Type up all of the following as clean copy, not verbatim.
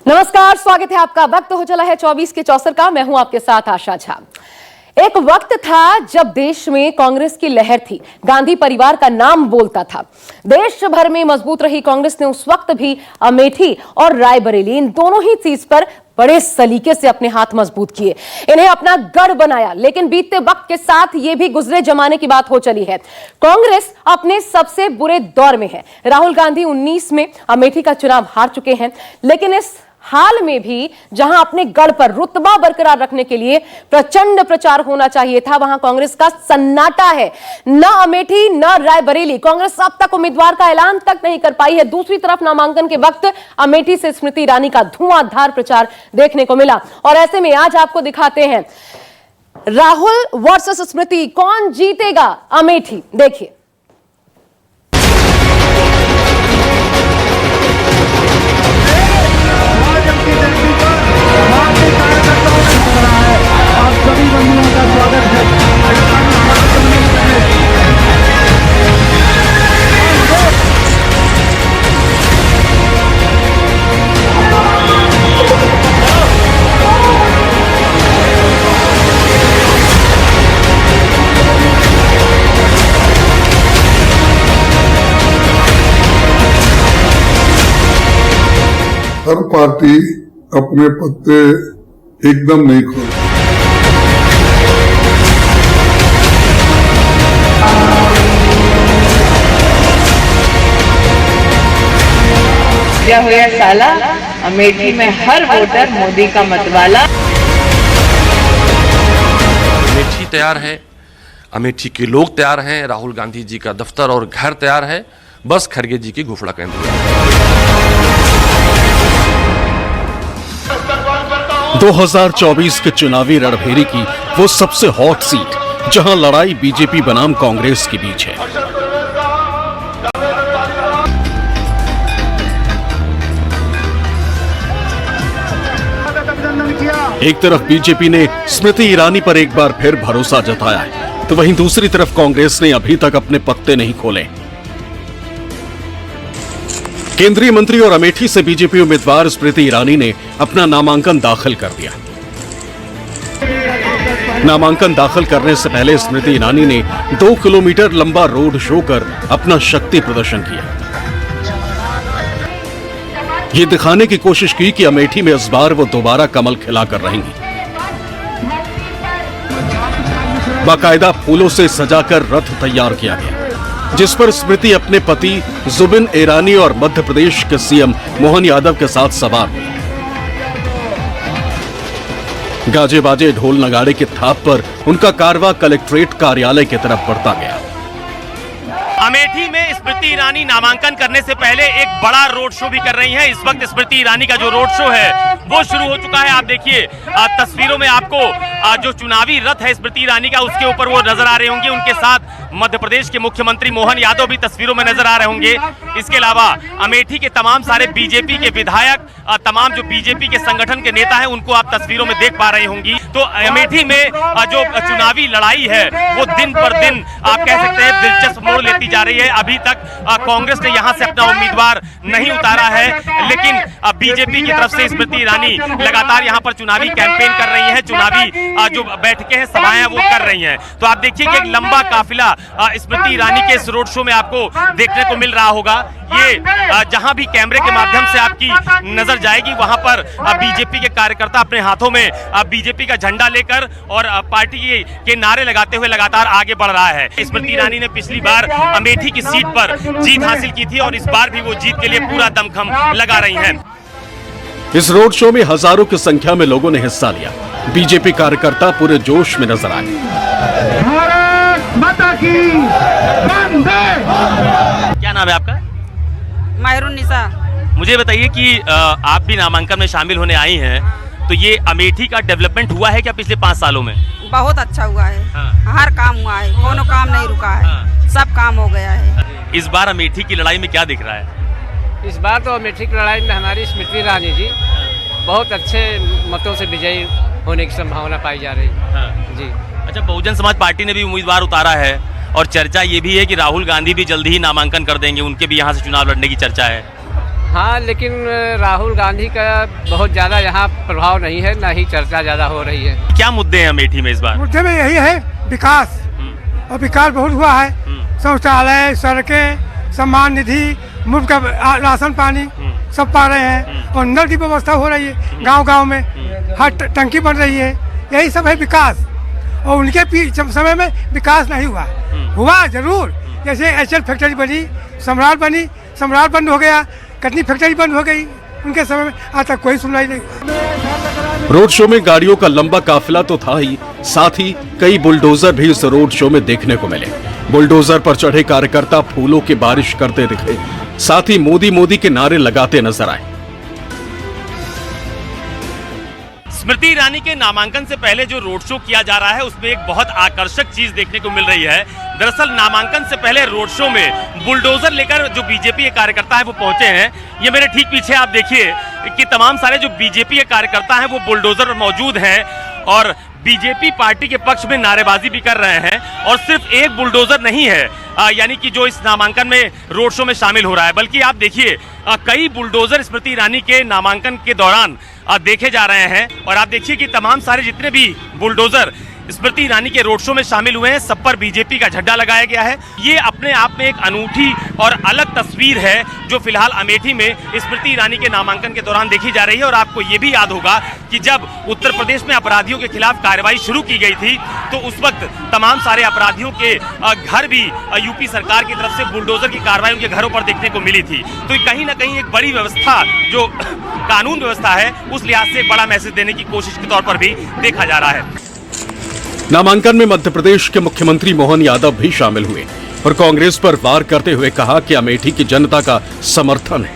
नमस्कार, स्वागत है आपका। वक्त हो चला है 24 के 64 का। मैं हूं आपके साथ आशा झा। एक वक्त था जब देश में कांग्रेस की लहर थी, गांधी परिवार का नाम बोलता था। देश भर में मजबूत रही कांग्रेस ने उस वक्त भी अमेठी और रायबरेली, इन दोनों ही चीज पर बड़े सलीके से अपने हाथ मजबूत किए, इन्हें अपना गढ़ बनाया। लेकिन बीतते वक्त के साथ यह भी गुजरे जमाने की बात हो चली है। कांग्रेस अपने सबसे बुरे दौर में है। राहुल गांधी 19 में अमेठी का चुनाव हार चुके हैं, लेकिन इस हाल में भी जहां अपने गढ़ पर रुतबा बरकरार रखने के लिए प्रचंड प्रचार होना चाहिए था, वहां कांग्रेस का सन्नाटा है। न अमेठी न रायबरेली, कांग्रेस अब तक उम्मीदवार का ऐलान तक नहीं कर पाई है। दूसरी तरफ नामांकन के वक्त अमेठी से स्मृति ईरानी का धुआंधार प्रचार देखने को मिला। और ऐसे में आज आपको दिखाते हैं राहुल वर्सेस स्मृति, कौन जीतेगा अमेठी। देखिए, सभी बंधुओं का स्वागत है। हर पार्टी अपने पत्ते एकदम नहीं खोलती। हुआ साला अमेठी में हर वोटर मोदी का मतवाला। अमेठी तैयार है, अमेठी के लोग तैयार हैं, राहुल गांधी जी का दफ्तर और घर तैयार है, बस खड़गे जी की घोषणा केंद्र। 2024 के चुनावी रणभेरी की वो सबसे हॉट सीट जहां लड़ाई बीजेपी बनाम कांग्रेस के बीच है। एक तरफ बीजेपी ने स्मृति ईरानी पर एक बार फिर भरोसा जताया है, तो वहीं दूसरी तरफ कांग्रेस ने अभी तक अपने पत्ते नहीं खोले। केंद्रीय मंत्री और अमेठी से बीजेपी उम्मीदवार स्मृति ईरानी ने अपना नामांकन दाखिल कर दिया। नामांकन दाखिल करने से पहले स्मृति ईरानी ने 2 किलोमीटर लंबा रोड शो कर अपना शक्ति प्रदर्शन किया। ये दिखाने की कोशिश की कि अमेठी में इस बार वो दोबारा कमल खिलाकर रहेंगी। बाकायदा फूलों से सजाकर रथ तैयार किया गया, जिस पर स्मृति अपने पति जुबिन ईरानी और मध्य प्रदेश के सीएम मोहन यादव के साथ सवार हुई। गाजे बाजे ढोल नगाड़े की थाप पर उनका कारवां कलेक्ट्रेट कार्यालय की तरफ बढ़ता गया। अमेठी में स्मृति ईरानी नामांकन करने से पहले एक बड़ा रोड शो भी कर रही हैं। इस वक्त स्मृति ईरानी का जो रोड शो है वो शुरू हो चुका है। आप देखिए तस्वीरों में आपको जो चुनावी रथ है स्मृति ईरानी का, उसके ऊपर वो नजर आ रहे होंगे। उनके साथ मध्य प्रदेश के मुख्यमंत्री मोहन यादव भी तस्वीरों में नजर आ रहे होंगे। इसके अलावा अमेठी के तमाम सारे बीजेपी के विधायक, तमाम जो बीजेपी के संगठन के नेता हैं, उनको आप तस्वीरों में देख पा रही होंगी। तो अमेठी में जो चुनावी लड़ाई है वो दिन पर दिन आप कह सकते हैं दिलचस्प मोड़ लेती जा रही है। अभी तक कांग्रेस ने यहां से अपना उम्मीदवार नहीं उतारा है, लेकिन बीजेपी की तरफ से स्मृति ईरानी लगातार यहां पर चुनावी कैंपेन कर रही है, चुनावी जो बैठकें हैं, सभाएं वो कर रही हैं। तो आप देखिए कि एक लंबा काफिला स्मृति ईरानी के इस रोड शो में आपको देखने को मिल रहा होगा। ये जहां भी कैमरे के माध्यम से आपकी नजर जाएगी, वहां पर बीजेपी के कार्यकर्ता अपने हाथों में बीजेपी का झंडा लेकर और पार्टी के नारे लगाते हुए लगातार आगे बढ़ रहा है। स्मृति ईरानी ने पिछली बार अमेठी की सीट पर जीत हासिल की थी और इस बार भी वो जीत के लिए पूरा दमखम लगा रही हैं। इस रोड शो में हजारों की संख्या में लोगों ने हिस्सा लिया। बीजेपी कार्यकर्ता पूरे जोश में नजर आए। भारत माता की वंदे। क्या नाम है आपका? माहिरुन्निसा। मुझे बताइए कि आप भी नामांकन में शामिल होने आई हैं, तो ये अमेठी का डेवलपमेंट हुआ है क्या पिछले 5 सालों में? बहुत अच्छा हुआ है। हाँ। हर काम हुआ है, कोनो काम नहीं रुका है। हाँ। सब काम हो गया है। इस बार अमेठी की लड़ाई में क्या दिख रहा है? इस बार तो अमेठी की लड़ाई में हमारी स्मृति ईरानी जी बहुत अच्छे मतों से विजयी होने की संभावना पाई जा रही है। जी। अच्छा, बहुजन समाज पार्टी ने भी उम्मीदवार उतारा है और चर्चा ये भी है कि राहुल गांधी भी जल्दी ही नामांकन कर देंगे, उनके भी यहाँ से चुनाव लड़ने की चर्चा है। हाँ, लेकिन राहुल गांधी का बहुत ज़्यादा यहाँ प्रभाव नहीं है, ना ही चर्चा ज़्यादा हो रही है। क्या मुद्दे हैं अमेठी में इस बार? मुद्दे में यही है विकास, और विकास बहुत हुआ है। शौचालय, सड़कें, सम्मान निधि, मुफ्त का राशन पानी सब पा रहे हैं, और नल की व्यवस्था हो रही है गांव-गांव में, हर टंकी बन रही है। यही सब है विकास। और उनके समय में विकास नहीं हुआ, हुआ जरूर। जैसे एचएल फैक्ट्री बनी, सम्राट बनी, सम्राट बंद हो गया, कटनी फैक्ट्री बंद हो गई उनके समय में, आज तक कोई सुनवाई नहीं। रोड शो में गाड़ियों का लंबा काफिला तो था ही, साथ ही कई बुलडोजर भी इस रोड शो में देखने को मिले। बुलडोजर पर चढ़े कार्यकर्ता फूलों की बारिश करते दिखे, साथ ही मोदी मोदी के नारे लगाते नजर आए। स्मृति ईरानी के नामांकन से पहले जो रोड शो किया जा रहा है उसमें एक बहुत आकर्षक चीज देखने को मिल रही है। दरअसल नामांकन से पहले रोड शो में बुलडोजर लेकर जो बीजेपी के कार्यकर्ता है वो पहुंचे हैं। ये मेरे ठीक पीछे आप देखिए कि तमाम सारे जो बीजेपी के कार्यकर्ता हैं वो बुलडोजर पर मौजूद हैं और बीजेपी पार्टी के पक्ष में नारेबाजी भी कर रहे हैं। और सिर्फ एक बुलडोजर नहीं है यानी कि जो इस नामांकन में रोड शो में शामिल हो रहा है, बल्कि आप देखिए कई बुलडोजर स्मृति ईरानी के नामांकन के दौरान देखे जा रहे हैं। और आप देखिए कि तमाम सारे जितने भी बुलडोजर स्मृति ईरानी के रोड शो में शामिल हुए हैं, सब पर बीजेपी का झंडा लगाया गया है। ये अपने आप में एक अनूठी और अलग तस्वीर है जो फिलहाल अमेठी में स्मृति ईरानी के नामांकन के दौरान देखी जा रही है। और आपको ये भी याद होगा कि जब उत्तर प्रदेश में अपराधियों के खिलाफ कार्रवाई शुरू की गई थी तो उस वक्त तमाम सारे अपराधियों के घर भी यूपी सरकार की तरफ से बुलडोजर की कार्रवाई उनके घरों पर देखने को मिली थी। तो कहीं ना कहीं एक बड़ी व्यवस्था जो कानून व्यवस्था है उस लिहाज से बड़ा मैसेज देने की कोशिश के तौर पर भी देखा जा रहा है। नामांकन में मध्य प्रदेश के मुख्यमंत्री मोहन यादव भी शामिल हुए और कांग्रेस पर वार करते हुए कहा कि अमेठी की जनता का समर्थन है।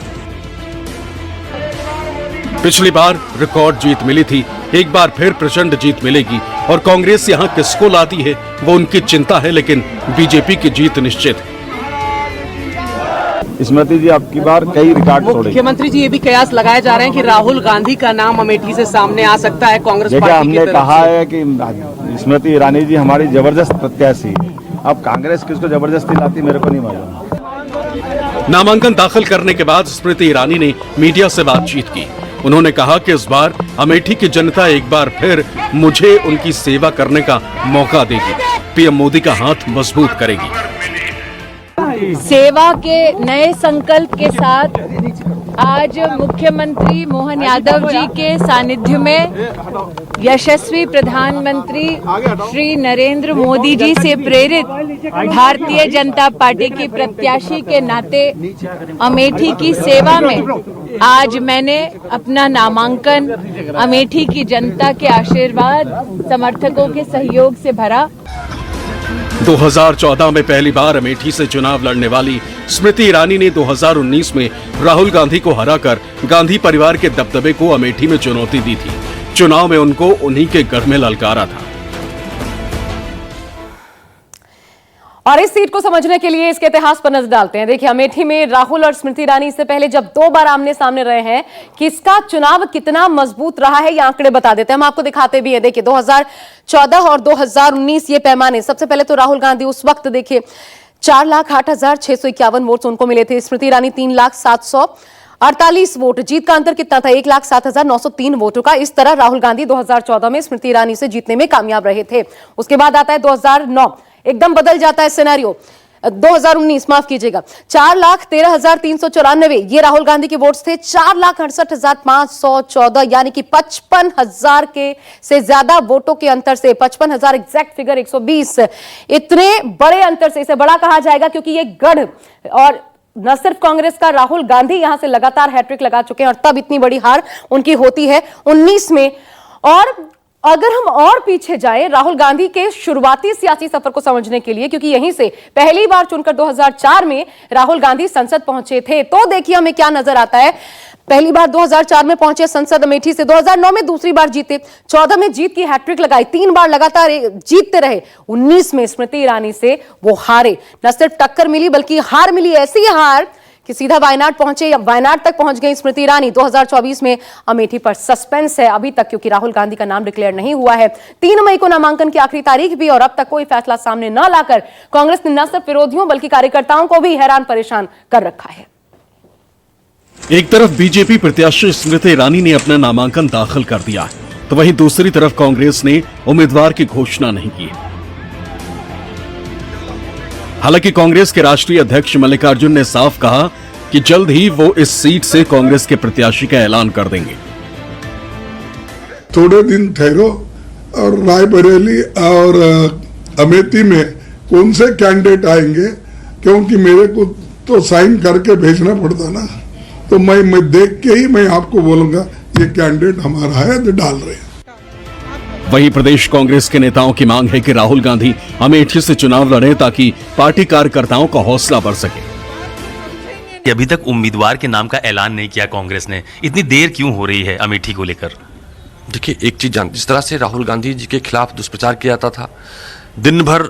पिछली बार रिकॉर्ड जीत मिली थी, एक बार फिर प्रचंड जीत मिलेगी और कांग्रेस यहां किसको लाती है वो उनकी चिंता है, लेकिन बीजेपी की जीत निश्चित है। स्मृति जी आपकी बार कई रिकॉर्ड तोड़े। मुख्यमंत्री जी ये भी कयास लगाए जा रहे हैं कि राहुल गांधी का नाम अमेठी से सामने आ सकता है कांग्रेस पार्टी की तरफ से। हमने कहा है कि स्मृति ईरानी जी हमारी जबरदस्त प्रत्याशी, अब कांग्रेस किसको जबरदस्ती लाती मेरे को नहीं मालूम। नामांकन दाखिल करने के बाद स्मृति ईरानी ने मीडिया से बातचीत की। उन्होंने कहा कि इस बार अमेठी की जनता एक बार फिर मुझे उनकी सेवा करने का मौका देगी, पीएम मोदी का हाथ मजबूत करेगी। सेवा के नए संकल्प के साथ आज मुख्यमंत्री मोहन यादव जी के सानिध्य में यशस्वी प्रधानमंत्री श्री नरेंद्र मोदी जी से प्रेरित भारतीय जनता पार्टी की प्रत्याशी के नाते अमेठी की सेवा में आज मैंने अपना नामांकन अमेठी की जनता के आशीर्वाद, समर्थकों के सहयोग से भरा। 2014 में पहली बार अमेठी से चुनाव लड़ने वाली स्मृति ईरानी ने 2019 में राहुल गांधी को हराकर गांधी परिवार के दबदबे को अमेठी में चुनौती दी थी। चुनाव में उनको उन्हीं के गढ़ में ललकारा था। और इस सीट को समझने के लिए इसके इतिहास पर नजर डालते हैं। देखिए, अमेठी में राहुल और स्मृति ईरानी इससे पहले जब 2 बार आमने सामने रहे हैं, किसका चुनाव कितना मजबूत रहा है ये आंकड़े बता देते हैं। हम आपको दिखाते भी हैं। देखिए 2014 और 2019 ये पैमाने। सबसे पहले तो राहुल गांधी उस वक्त देखिए 4,08,651 वोट उनको मिले थे। स्मृति ईरानी 3,07,48 वोट। जीत का अंतर कितना था? 1,07,903 वोटों का। इस तरह राहुल गांधी 2014 में स्मृति ईरानी से जीतने में कामयाब रहे थे। उसके बाद आता है 2009, एकदम बदल जाता है सिनेरियो। 2019 माफ कीजिएगा, 4,13,394 ये राहुल गांधी के वोट्स थे। 4,68,514 यानी कि 55,000 के से ज्यादा वोटों के अंतर से, 55,000 एग्जैक्ट फिगर 120, इतने बड़े अंतर से इसे बड़ा कहा जाएगा क्योंकि ये गढ़, और न सिर्फ कांग्रेस का, राहुल गांधी यहां से लगातार हैट्रिक लगा चुके हैं और तब इतनी बड़ी हार उनकी होती है 19 में। और अगर हम और पीछे जाएं राहुल गांधी के शुरुआती सियासी सफर को समझने के लिए, क्योंकि यहीं से पहली बार चुनकर 2004 में राहुल गांधी संसद पहुंचे थे, तो देखिए हमें क्या नजर आता है। पहली बार 2004 में पहुंचे संसद अमेठी से, 2009 में दूसरी बार जीते, 14 में जीत की हैट्रिक लगाई, 3 बार लगातार जीतते रहे। 19 में स्मृति ईरानी से वो हारे। न सिर्फ टक्कर मिली बल्कि हार मिली, ऐसी हार कि सीधा वायनाड पहुंचे, या वायनाड तक पहुंच गई स्मृति ईरानी। 2024 में अमेठी पर सस्पेंस है अभी तक, क्योंकि राहुल गांधी का नाम डिक्लेयर नहीं हुआ है। 3 मई को नामांकन की आखिरी तारीख भी, और अब तक कोई फैसला सामने न लाकर कांग्रेस ने न सिर्फ विरोधियों बल्कि कार्यकर्ताओं को भी हैरान परेशान कर रखा है। एक तरफ बीजेपी प्रत्याशी स्मृति ईरानी ने अपना नामांकन दाखिल कर दिया है, तो वहीं दूसरी तरफ कांग्रेस ने उम्मीदवार की घोषणा नहीं की। हालांकि कांग्रेस के राष्ट्रीय अध्यक्ष मल्लिकार्जुन ने साफ कहा कि जल्द ही वो इस सीट से कांग्रेस के प्रत्याशी का ऐलान कर देंगे। थोड़े दिन ठहरो और रायबरेली और अमेठी में कौन से कैंडिडेट आएंगे, क्योंकि मेरे को तो साइन करके भेजना पड़ता ना, तो मैं देख के ही मैं आपको बोलूंगा ये कैंडिडेट हमारा है तो डाल रहे हैं। वहीं प्रदेश कांग्रेस के नेताओं की मांग है कि राहुल गांधी अमेठी से चुनाव लड़ें ताकि पार्टी कार्यकर्ताओं का हौसला बढ़ सके। कि अभी तक उम्मीदवार के नाम का ऐलान नहीं किया कांग्रेस ने, इतनी देर क्यों हो रही है अमेठी को लेकर? देखिए, एक चीज जान, जिस तरह से राहुल गांधी जी के खिलाफ दुष्प्रचार किया जाता था, दिन भर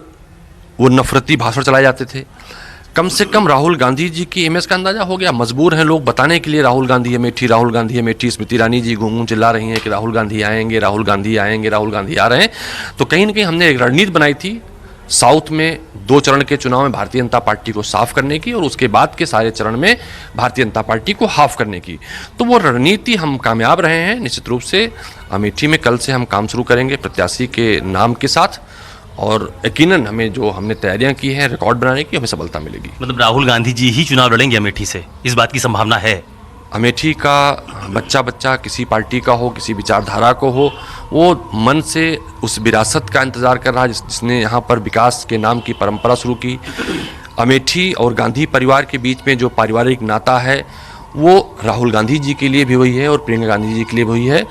वो नफरती भाषण चलाए जाते थे, कम से कम राहुल गांधी जी की इमेज का अंदाजा हो गया। मजबूर हैं लोग बताने के लिए राहुल गांधी अमेठी, राहुल गांधी अमेठी। स्मृति ईरानी जी घूम चिल्ला रही हैं कि राहुल गांधी आएंगे, राहुल गांधी आएंगे, राहुल गांधी आ रहे हैं। तो कहीं ना कहीं हमने एक रणनीति बनाई थी साउथ में 2 चरण के चुनाव में भारतीय जनता पार्टी को साफ करने की और उसके बाद के सारे चरण में भारतीय जनता पार्टी को हाफ करने की। तो वो रणनीति हम कामयाब रहे हैं। निश्चित रूप से अमेठी में कल से हम काम शुरू करेंगे प्रत्याशी के नाम के साथ, और यकीनन हमें जो हमने तैयारियां की हैं रिकॉर्ड बनाने की, हमें सफलता मिलेगी। मतलब राहुल गांधी जी ही चुनाव लड़ेंगे अमेठी से, इस बात की संभावना है? अमेठी का बच्चा किसी पार्टी का हो, किसी विचारधारा को हो, वो मन से उस विरासत का इंतजार कर रहा है जिसने यहाँ पर विकास के नाम की परंपरा शुरू की। अमेठी और गांधी परिवार के बीच में जो पारिवारिक नाता है वो राहुल गांधी जी के लिए भी वही है और प्रियंका गांधी जी के लिए वही है।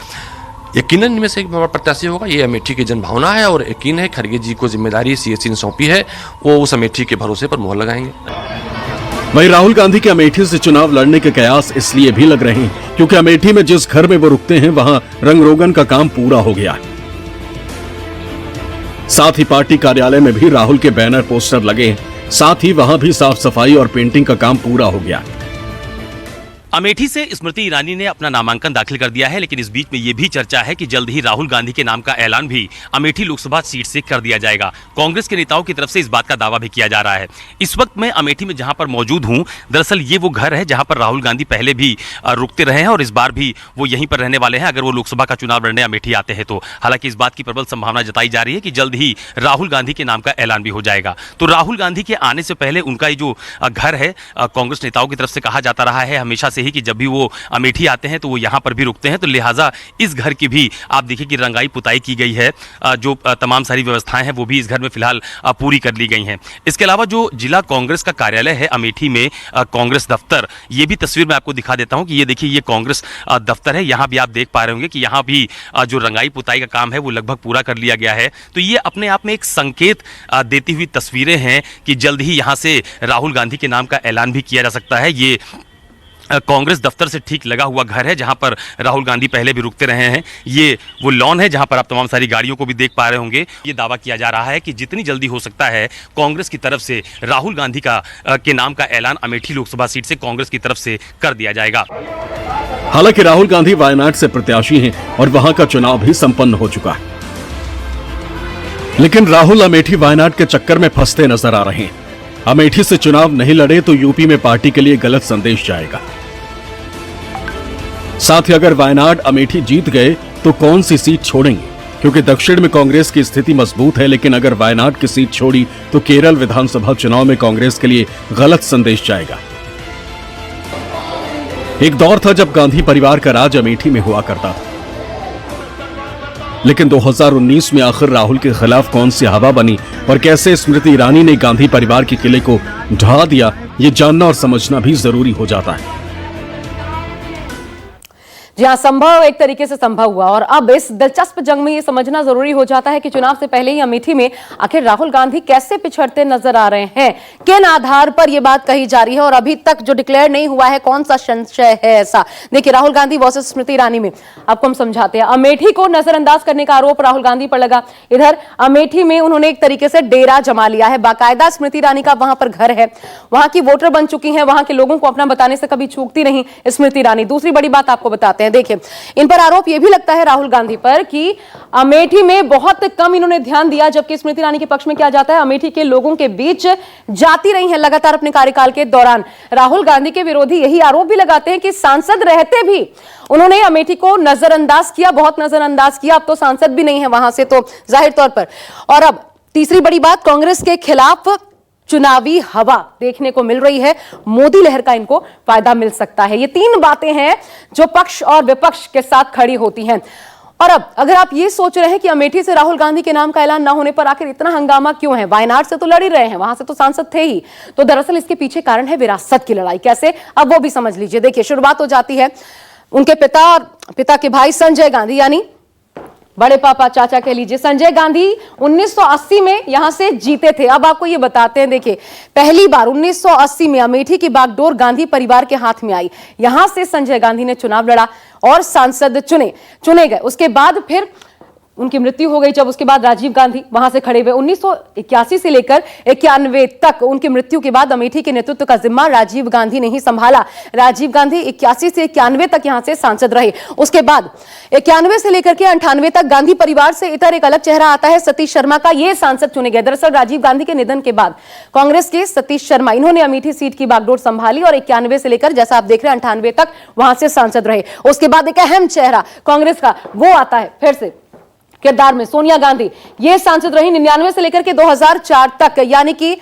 यकीनन इनमें से एक बड़ा प्रत्याशी होगा, ये अमेठी की जनभावना है और यकीन है खड़गे जी को जिम्मेदारी सीएससी ने सौंपी है, वो उस अमेठी के भरोसे पर मोहर लगाएंगे। वहीं राहुल गांधी के अमेठी से चुनाव लड़ने के कयास इसलिए भी लग रहे हैं क्योंकि अमेठी में जिस घर में वो रुकते हैं वहां रंग रोगन का काम पूरा हो गया है। साथ ही पार्टी कार्यालय में भी राहुल के बैनर पोस्टर लगे हैं, साथ ही वहां भी साफ सफाई और पेंटिंग का काम पूरा हो गया है। अमेठी से स्मृति ईरानी ने अपना नामांकन दाखिल कर दिया है, लेकिन इस बीच में यह भी चर्चा है कि जल्द ही राहुल गांधी के नाम का ऐलान भी अमेठी लोकसभा सीट से कर दिया जाएगा। कांग्रेस के नेताओं की तरफ से इस बात का दावा भी किया जा रहा है। इस वक्त मैं अमेठी में जहां पर मौजूद हूं, दरअसल ये वो घर है जहां पर राहुल गांधी पहले भी रुकते रहे हैं और इस बार भी वो यहीं पर रहने वाले हैं अगर वो लोकसभा का चुनाव लड़ने अमेठी आते हैं तो। हालांकि इस बात की प्रबल संभावना जताई जा रही है कि जल्द ही राहुल गांधी के नाम का ऐलान भी हो जाएगा। तो राहुल गांधी के आने से पहले उनका ये जो घर है, कांग्रेस नेताओं की तरफ से कहा जाता रहा है हमेशा से ही कि जब भी वो अमेठी आते हैं तो वो यहाँ पर भी रुकते हैं, तो लिहाजा इस घर की भी आप देखिए कि रंगाई पुताई की गई है, जो तमाम सारी व्यवस्थाएं हैं वो भी इस घर में फिलहाल पूरी कर ली गई हैं। इसके अलावा जो जिला कांग्रेस का कार्यालय है अमेठी में, कांग्रेस दफ्तर, ये भी तस्वीर मैं आपको दिखा देता हूं कि ये देखिए ये कांग्रेस दफ्तर है। यहाँ भी आप देख पा रहे होंगे कि यहाँ भी जो रंगाई पुताई का काम है वो लगभग पूरा कर लिया गया है। तो ये अपने आप में एक संकेत देती हुई तस्वीरें हैं कि जल्द ही यहाँ से राहुल गांधी के नाम का ऐलान भी किया जा सकता है। ये कांग्रेस दफ्तर से ठीक लगा हुआ घर है जहां पर राहुल गांधी पहले भी रुकते रहे हैं। ये वो लॉन है जहां पर आप तमाम सारी गाड़ियों को भी देख पा रहे होंगे। ये दावा किया जा रहा है कि जितनी जल्दी हो सकता है कांग्रेस की तरफ से राहुल गांधी के नाम का ऐलान अमेठी लोकसभा सीट से कांग्रेस की तरफ से कर दिया जाएगा। हालांकि राहुल गांधी वायनाड से प्रत्याशी हैं और वहां का चुनाव भी संपन्न हो चुका है, लेकिन राहुल अमेठी वायनाड के चक्कर में फंसते नजर आ रहे हैं। अमेठी से चुनाव नहीं लड़े तो यूपी में पार्टी के लिए गलत संदेश जाएगा। साथ ही अगर वायनाड अमेठी जीत गए तो कौन सी सीट छोड़ेंगे, क्योंकि दक्षिण में कांग्रेस की स्थिति मजबूत है, लेकिन अगर वायनाड की सीट छोड़ी तो केरल विधानसभा चुनाव में कांग्रेस के लिए गलत संदेश जाएगा। एक दौर था जब गांधी परिवार का राज अमेठी में हुआ करता था, लेकिन 2019 में आखिर राहुल के खिलाफ कौन सी हवा बनी और कैसे स्मृति ईरानी ने गांधी परिवार के किले को ढहा दिया, ये जानना और समझना भी जरूरी हो जाता है। जहां संभव एक तरीके से संभव हुआ और अब इस दिलचस्प जंग में यह समझना जरूरी हो जाता है कि चुनाव से पहले ही अमेठी में आखिर राहुल गांधी कैसे पिछड़ते नजर आ रहे हैं, किन आधार पर यह बात कही जा रही है और अभी तक जो डिक्लेयर नहीं हुआ है कौन सा संशय है ऐसा। देखिए, राहुल गांधी वर्सेस स्मृति ईरानी में आपको हम समझाते हैं। अमेठी को नजरअंदाज करने का आरोप राहुल गांधी पर लगा। इधर अमेठी में उन्होंने एक तरीके से डेरा जमा लिया है, बाकायदा स्मृति ईरानी का वहां पर घर है, वहां की वोटर बन चुकी है, वहां के लोगों को अपना बताने से कभी चूकती नहीं स्मृति ईरानी। दूसरी बड़ी बात आपको बताते हैं, हैं। देखिए, इन पर आरोप यह भी लगता है राहुल गांधी पर कि अमेठी में बहुत कम इन्होंने ध्यान दिया, जबकि स्मृति ईरानी के पक्ष में क्या जाता है, अमेठी के लोगों के बीच जाती रही हैं लगातार अपने कार्यकाल के दौरान। राहुल गांधी के विरोधी यही आरोप भी लगाते हैं कि सांसद रहते भी उन्होंने अमेठी को नजरअंदाज किया, बहुत नजरअंदाज किया। अब तो सांसद भी नहीं है वहां से, तो जाहिर तौर पर। और अब तीसरी बड़ी बात, कांग्रेस के खिलाफ चुनावी हवा देखने को मिल रही है, मोदी लहर का इनको फायदा मिल सकता है। ये तीन बातें हैं जो पक्ष और विपक्ष के साथ खड़ी होती हैं। और अब अगर आप ये सोच रहे हैं कि अमेठी से राहुल गांधी के नाम का ऐलान ना होने पर आखिर इतना हंगामा क्यों है, वायनाड से तो लड़ ही रहे हैं, वहां से तो सांसद थे ही, तो दरअसल इसके पीछे कारण है विरासत की लड़ाई। कैसे, अब वो भी समझ लीजिए। देखिए, शुरुआत हो जाती है उनके पिता और पिता के भाई संजय गांधी, यानी बड़े पापा, चाचा कह लीजिए। संजय गांधी 1980 में यहां से जीते थे। अब आपको ये बताते हैं, देखिए, पहली बार 1980 में अमेठी की बागडोर गांधी परिवार के हाथ में आई। यहां से संजय गांधी ने चुनाव लड़ा और सांसद चुने गए। उसके बाद फिर उनकी मृत्यु हो गई, जब उसके बाद राजीव गांधी वहां से खड़े हुए। 1981 से लेकर 91 तक उनकी मृत्यु के बाद अमेठी के नेतृत्व का जिम्मा राजीव गांधी ने ही संभाला। राजीव गांधी 81 से 91 तक यहां से सांसद रहे। उसके बाद 91 से लेकर के 98 तक गांधी परिवार से इतर एक अलग चेहरा आता है, सतीश शर्मा का। ये सांसद चुने गए। दरअसल राजीव गांधी के निधन के बाद कांग्रेस के सतीश शर्मा, इन्होंने अमेठी सीट की बागडोर संभाली और 91 से लेकर, जैसा आप देख रहे हैं, 98 तक वहां से सांसद रहे। उसके बाद एक अहम चेहरा कांग्रेस का वो आता है फिर से किरदार में, सोनिया गांधी। ये सांसद रही 99 से लेकर के 2004 तक, यानी कि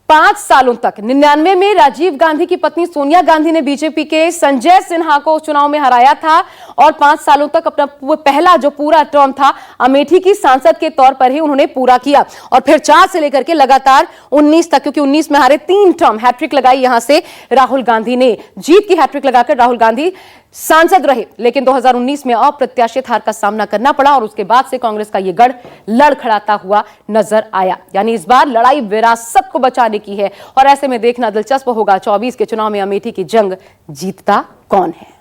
5 सालों तक। 99 में राजीव गांधी की पत्नी सोनिया गांधी ने बीजेपी के संजय सिन्हा को चुनाव में हराया था और 5 सालों तक अपना पहला जो पूरा टर्म था अमेठी की सांसद के तौर पर ही उन्होंने पूरा किया। और फिर 4 से लेकर के लगातार 19 तक, क्योंकि 19 में हारे, 3 टर्म हैट्रिक लगाई यहां से राहुल गांधी ने। जीत की हैट्रिक लगाकर राहुल गांधी सांसद रहे, लेकिन 2019 में अप्रत्याशित हार का सामना करना पड़ा और उसके बाद से कांग्रेस का यह गढ़ लड़खड़ाता हुआ नजर आया। यानी इस बार लड़ाई विरासत को बचाने की है और ऐसे में देखना दिलचस्प होगा 24 के चुनाव में अमेठी की जंग जीतता कौन है।